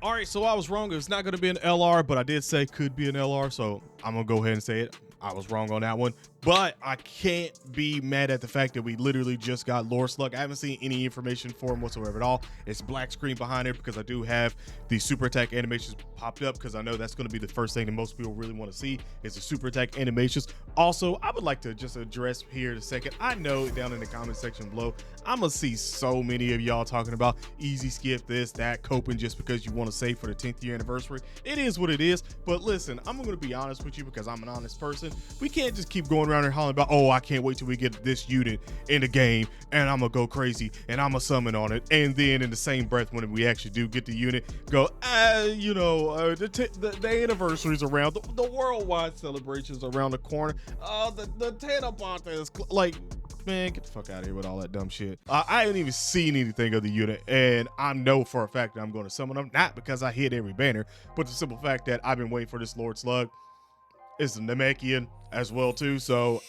All right, so I was wrong. It's not going to be an LR, but I did say could be an LR, so I'm going to go ahead and say it. I was wrong on that one, but I can't be mad at the fact that we literally just got Lord Slug. I haven't seen any information for him whatsoever at all. It's black screen behind it because I do have the super attack animations popped up because I know that's going to be the first thing that most people really want to see is the super attack animations. Also, I would like to just address here in a second. I know down in the comment section below, I'm going to see so many of y'all talking about easy skip this, that, coping just because you want to save for the 10th year anniversary. It is what it is, but listen, I'm going to be honest with you because I'm an honest person. We can't just keep going around and hollering about, oh, I can't wait till we get this unit in the game and I'm gonna go crazy and I'm gonna summon on it. And then in the same breath, when we actually do get the unit, go, the anniversary's around, the worldwide celebrations around the corner. The Tanabata is like, man, get the fuck out of here with all that dumb shit. I ain't even seen anything of the unit, and I know for a fact that I'm going to summon them, not because I hit every banner, but the simple fact that I've been waiting for this Lord Slug. It's a Namekian as well too, so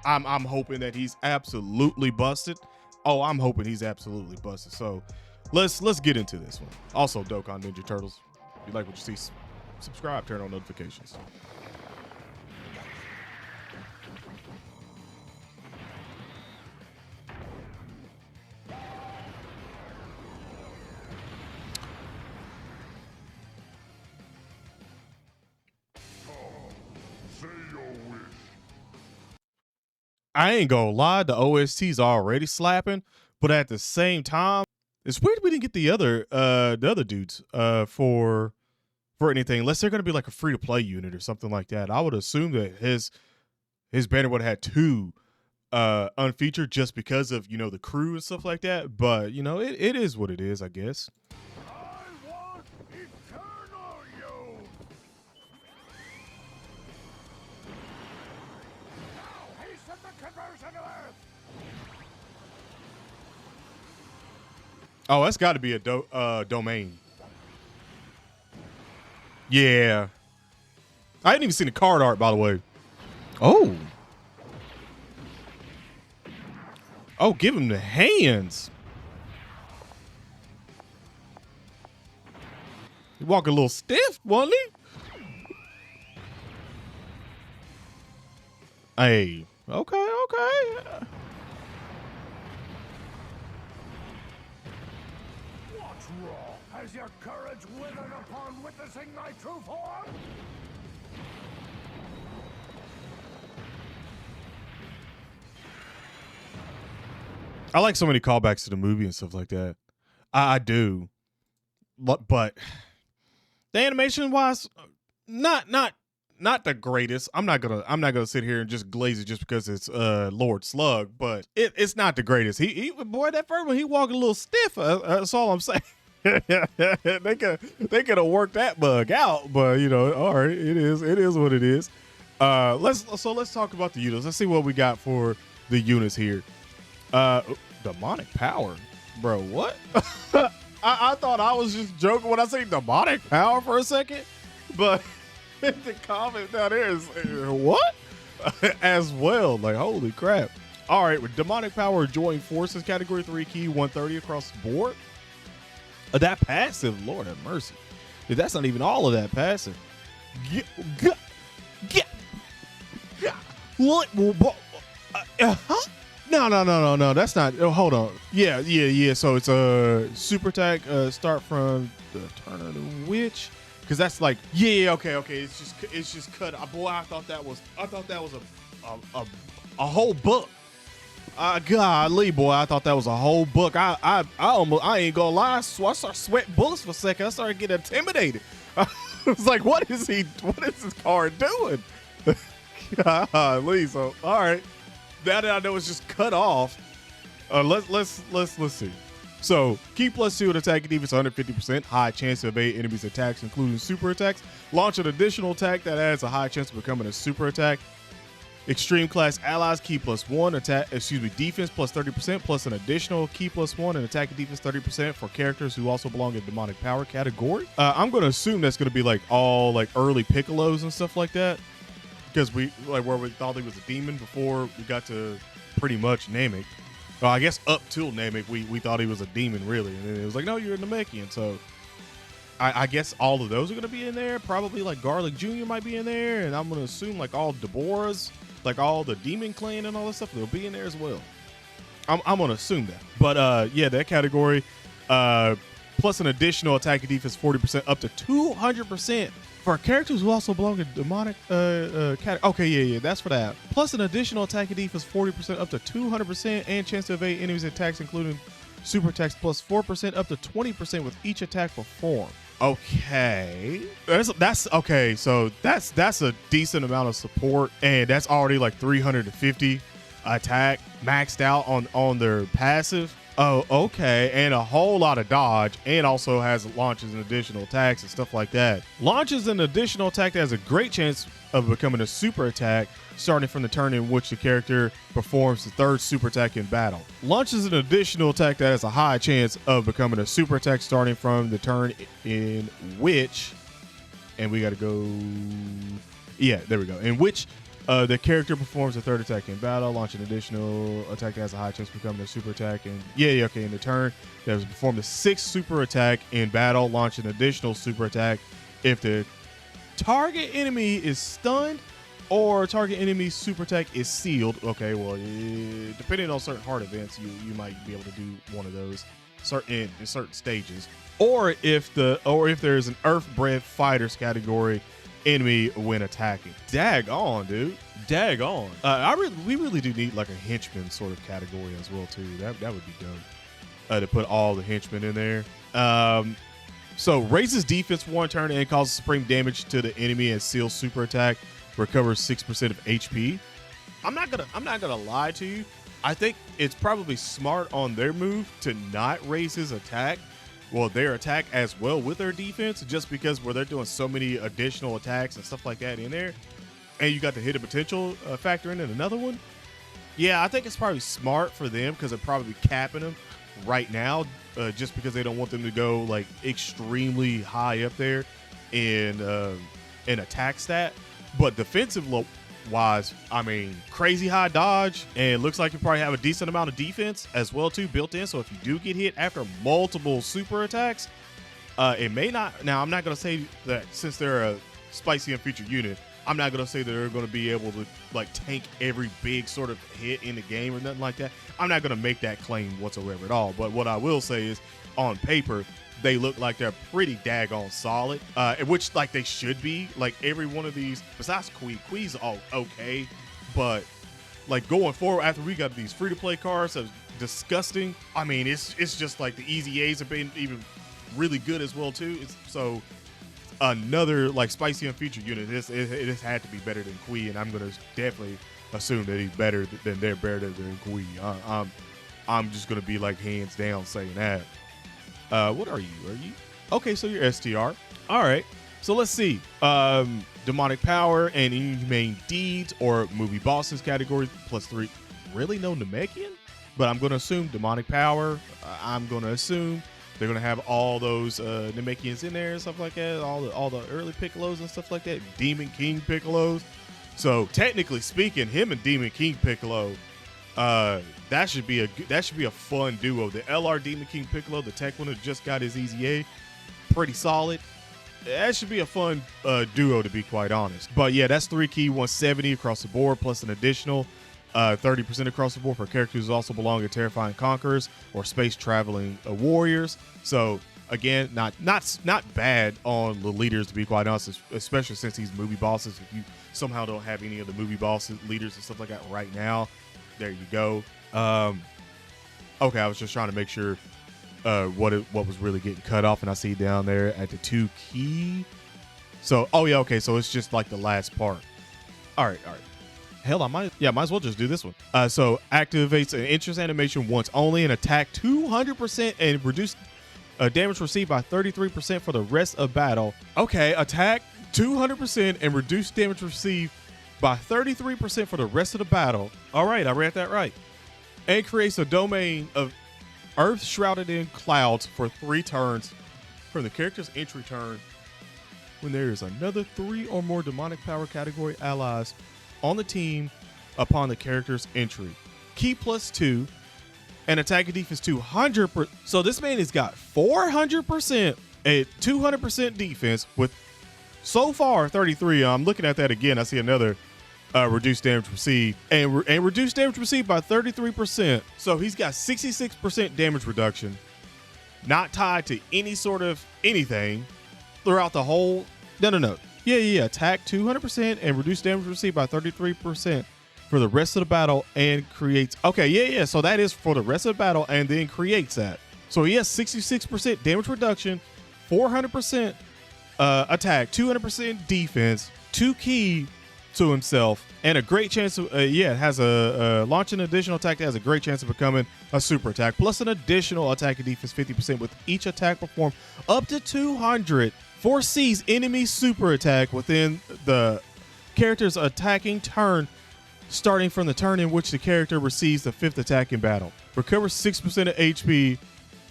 I'm hoping that he's absolutely busted. Oh, I'm hoping he's absolutely busted. So let's get into this one. Also, Dokkan Ninja Turtles, if you like what you see, subscribe, turn on notifications. I ain't gonna lie, the OST's already slapping, but at the same time, it's weird we didn't get the other dudes for anything, unless they're gonna be like a free to play unit or something like that. I would assume that his banner would have had two unfeatured just because of, you know, the crew and stuff like that. But you know, it is what it is, I guess. Oh, that's got to be a domain. Yeah. I hadn't even seen the card art, by the way. Oh. Oh, give him the hands. He walking a little stiff, wasn't he? Hey. Okay. Has your courage withered upon witnessing thy true form? I like so many callbacks to the movie and stuff like that. I do, but the animation wise, not the greatest. I'm not gonna sit here and just glaze it just because it's Lord Slug, but it's not the greatest. He boy, that first one he walking a little stiff. That's all I'm saying. they could have worked that bug out, but you know, all right, it is what it is. Let's talk about the units. Let's see what we got for the units here. Demonic power, bro. What? I thought I was just joking when I say demonic power for a second, but the comment down there is what as well. Like, holy crap. All right, with demonic power, join forces, category 3 key, 130 across the board. That passive, Lord have mercy. Dude, that's not even all of that passive. What? No. That's not. Oh, hold on. Yeah. So it's a super attack. Start from the turn of the witch, because that's like okay. It's just cut. Boy, I thought that was a whole book. Golly, boy, I thought that was a whole book. I ain't gonna lie. I started sweating bullets for a second. I started getting intimidated. I was like, what is this card doing? Golly, so all right. That I know is just cut off. Let's see. So key +2 attack and defense 150%. High chance to evade enemies' attacks, including super attacks. Launch an additional attack that adds a high chance of becoming a super attack. Extreme class allies key +1 defense +30% plus an additional key +1 and attack and defense 30% for characters who also belong in demonic power category. I'm going to assume that's going to be like all like early Piccolos and stuff like that, because we like where we thought he was a demon before we got to pretty much Namek. Well, I guess up till Namek we thought he was a demon really, and then it was like, no, you're a Namekian. So I guess all of those are going to be in there. Probably like Garlic Jr. might be in there. And I'm going to assume like all Deborah's, like all the Demon Clan and all that stuff, they'll be in there as well. I'm going to assume that. But yeah, that category, plus an additional attack and defense 40% up to 200% for characters who also belong in demonic category. Okay, yeah, that's for that. Plus an additional attack and defense 40% up to 200% and chance to evade enemies' attacks, including super attacks plus 4% up to 20% with each attack performed. Okay, that's okay. So that's a decent amount of support, and that's already like 350 attack maxed out on their passive. Oh, okay, and a whole lot of dodge, and also has launches and additional attacks and stuff like that. Launches an additional attack that has a great chance of becoming a super attack starting from the turn in which the character performs the third super attack in battle. Launches an additional attack that has a high chance of becoming a super attack starting from the turn in which, and we got to go, yeah, there we go, in which the character performs a third attack in battle. Launch an additional attack that has a high chance of becoming a super attack. And yeah, okay, in the turn that has performed a sixth super attack in battle. Launch an additional super attack if the target enemy is stunned or target enemy's super attack is sealed. Okay, well, depending on certain hard events, you might be able to do one of those in certain stages. Or if there's an Earth-bred fighters category enemy when attacking. Dag on, dude. Dag on. We really do need like a henchman sort of category as well too. That would be dope. To put all the henchmen in there. So raises defense one turn and causes supreme damage to the enemy and seals super attack. Recovers 6% of HP. I'm not gonna lie to you. I think it's probably smart on their move to not raise his attack. Well, their attack as well with their defense, just because where they're doing so many additional attacks and stuff like that in there, and you got the hidden potential factor in another one. Yeah, I think it's probably smart for them because they're probably capping them right now, just because they don't want them to go like extremely high up there in attack stat. But defensive wise, I mean, crazy high dodge, and it looks like you probably have a decent amount of defense as well too built in. So if you do get hit after multiple super attacks, it may not. Now I'm not going to say that since they're a spicy and featured unit, I'm not going to say that they're going to be able to like tank every big sort of hit in the game or nothing like that. I'm not going to make that claim whatsoever at all. But what I will say is, on paper, they look like they're pretty daggone solid, which like they should be. Like every one of these, besides Quee's all okay, but like going forward after we got these free-to-play cards that's disgusting. I mean, it's just like the Easy A's have been even really good as well too. So another like spicy and featured unit, it has had to be better than Quee, and I'm gonna definitely assume that he's better than they're better than Quee. I'm just gonna be like hands down saying that. What are you? Okay, so you're STR. All right. So let's see. Demonic power and inhumane deeds or movie bosses category +3. Really no Namekian? But I'm going to assume demonic power. I'm going to assume they're going to have all those Namekians in there and stuff like that. All the early Piccolos and stuff like that. Demon King Piccolos. So technically speaking, him and Demon King Piccolo, that should be a fun duo. The LR Demon King Piccolo, the tech one who just got his Easy A, pretty solid. That should be a fun duo, to be quite honest. But yeah, that's 3 key 170 across the board, plus an additional 30% across the board for characters who also belong to Terrifying Conquerors or Space Traveling Warriors. So again, not bad on the leaders, to be quite honest, especially since these movie bosses. If you somehow don't have any of the movie bosses, leaders and stuff like that right now, there you go. Okay, I was just trying to make sure what was really getting cut off, and I see down there at the 2 key. So, oh yeah, okay, so it's just like the last part. All right. Hell, I might as well just do this one. So activates an interest animation once only and attack 200% and reduce damage received by 33% for the rest of battle. Okay, attack 200% and reduce damage received by 33% for the rest of the battle. All right, I read that right. And creates a domain of Earth shrouded in clouds for 3 turns from the character's entry turn. When there is another 3 or more demonic power category allies on the team upon the character's entry. Key +2 and attack and defense 200%. So this man has got 400% a 200% defense with so far 33. I'm looking at that again. I see another reduced damage received and reduced damage received by 33%. So he's got 66% damage reduction, not tied to any sort of anything throughout the whole. No. Yeah. Attack 200% and reduced damage received by 33% for the rest of the battle and creates. Okay, yeah. So that is for the rest of the battle and then creates that. So he has 66% damage reduction, 400% attack, 200% defense, 2 key to himself, and a great chance of has a launch an additional attack that has a great chance of becoming a super attack, plus an additional attack and defense 50% with each attack performed up to 200. Foresees enemy super attack within the character's attacking turn, starting from the turn in which the character receives the 5th attack in battle. Recovers 6% of HP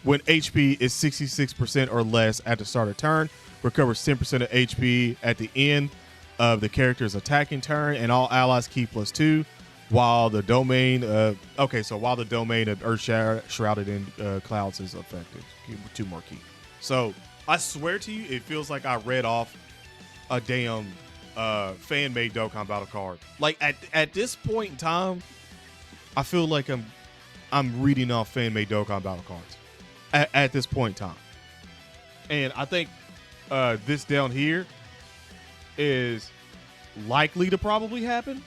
when HP is 66% or less at the start of turn. Recovers 10% of HP at the end of the character's attacking turn, and all allies key +2. While the domain of Earth Shrouded in Clouds is affected. 2 more key. So I swear to you, it feels like I read off a damn fan-made Dokkan battle card. Like at this point in time, I feel like I'm reading off fan-made Dokkan battle cards at this point in time. And I think this down here is likely to probably happen.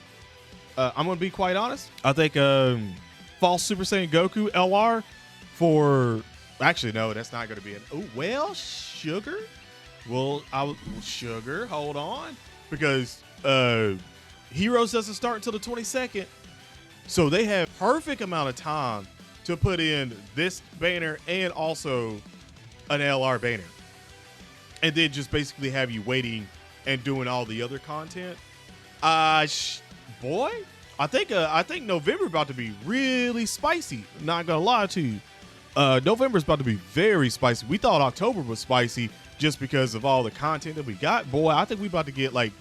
I'm going to be quite honest. I think False Super Saiyan Goku LR for... Actually, no, that's not going to be an... Oh, well, Sugar? Well, Sugar, hold on. Because Heroes doesn't start until the 22nd. So they have perfect amount of time to put in this banner and also an LR banner. And then just basically have you waiting and doing all the other content. Boy, I think November about to be really spicy. Not gonna lie to you. November is about to be very spicy. We thought October was spicy just because of all the content that we got. Boy, I think we about to get like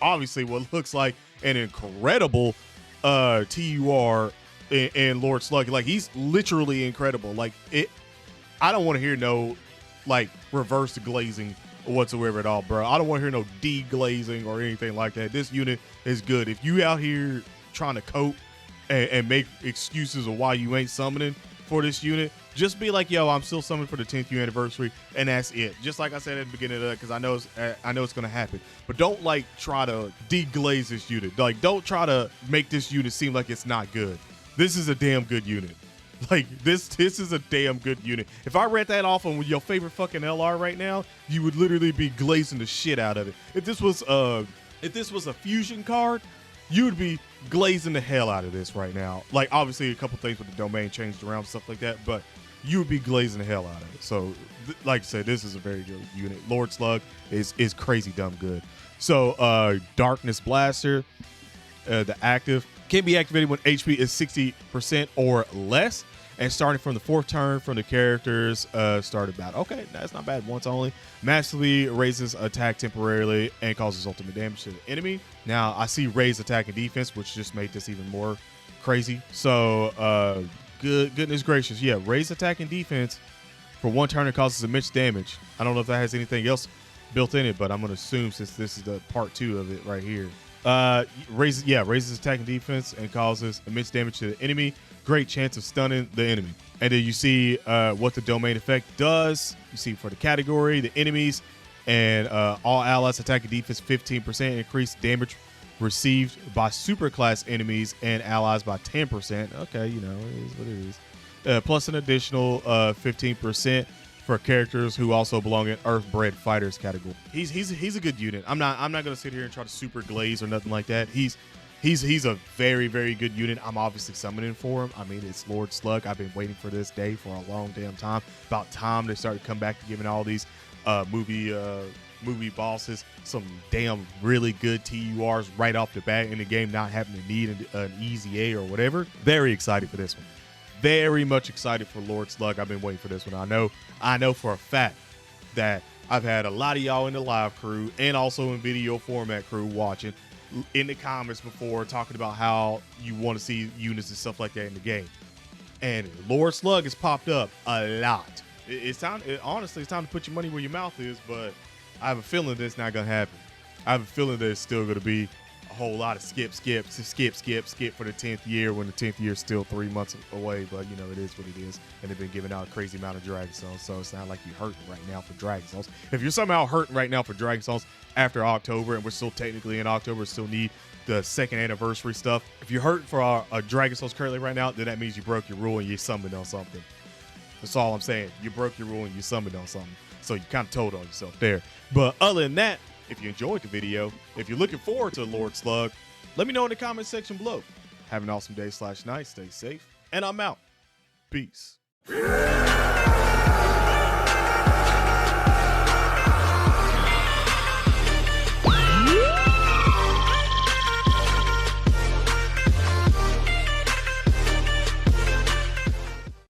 obviously what looks like an incredible TUR and Lord Slug. Like he's literally incredible. Like it. I don't want to hear no like reverse glazing whatsoever at all, bro. I don't want to hear no deglazing or anything like that. This unit is good. If you out here trying to cope and make excuses of why you ain't summoning for this unit, just be like, yo, I'm still summoning for the 10th year anniversary, and that's it. Just like I said at the beginning of that, because I know it's gonna happen. But don't like try to deglaze this unit. Like don't try to make this unit seem like it's not good. This is a damn good unit. Like this is a damn good unit. If I read that off on your favorite fucking LR right now, you would literally be glazing the shit out of it. If this was a fusion card, you would be glazing the hell out of this right now. Like obviously a couple things with the domain changed around, stuff like that, but you would be glazing the hell out of it. So like I said, this is a very good unit. Lord Slug is crazy dumb good. So Darkness Blaster, the active, can be activated when HP is 60% or less, and starting from the 4th turn from the character's started battle. Okay, that's not bad. Once only. Massively raises attack temporarily and causes ultimate damage to the enemy. Now, I see raised attack and defense, which just made this even more crazy. So, goodness gracious. Yeah, raised attack and defense for 1 turn and causes immense damage. I don't know if that has anything else built in it, but I'm going to assume since this is the part 2 of it right here. Raises attack and defense and causes immense damage to the enemy. Great chance of stunning the enemy. And then you see what the domain effect does. You see for the category, the enemies, and all allies attack and defense 15% increased damage received by superclass enemies and allies by 10%. Okay, you know, it is what it is. Plus an additional 15% for characters who also belong in Earthbred Fighters category. He's a good unit. I'm not gonna sit here and try to super glaze or nothing like that. He's a very, very good unit. I'm obviously summoning for him. I mean, it's Lord Slug. I've been waiting for this day for a long damn time. About time they started to come back to giving all these movie bosses some damn really good TURs right off the bat in the game, not having to need an easy A or whatever. Very excited for this one. Very much excited for Lord Slug. I've been waiting for this one. I know for a fact that I've had a lot of y'all in the live crew and also in video format crew watching in the comments before talking about how you want to see units and stuff like that in the game. And Lord Slug has popped up a lot. It's time. Honestly, it's time to put your money where your mouth is. But I have a feeling that's not gonna happen. I have a feeling that it's still gonna be a whole lot of skip for the 10th year when the 10th year is still 3 months away. But you know, it is what it is, and they've been giving out a crazy amount of Dragon Souls. So it's not like you're hurting right now for Dragon Souls. If you're somehow hurting right now for Dragon Souls after October, and we're still technically in October, still need the second anniversary stuff. If you're hurting for a Dragon Souls currently right now, then that means you broke your rule and you summoned on something. That's all I'm saying. You broke your rule and you summoned on something. So you kind of told on yourself there. But other than that, if you enjoyed the video, if you're looking forward to Lord Slug, let me know in the comment section below. Have an awesome day / night. Stay safe. And I'm out. Peace.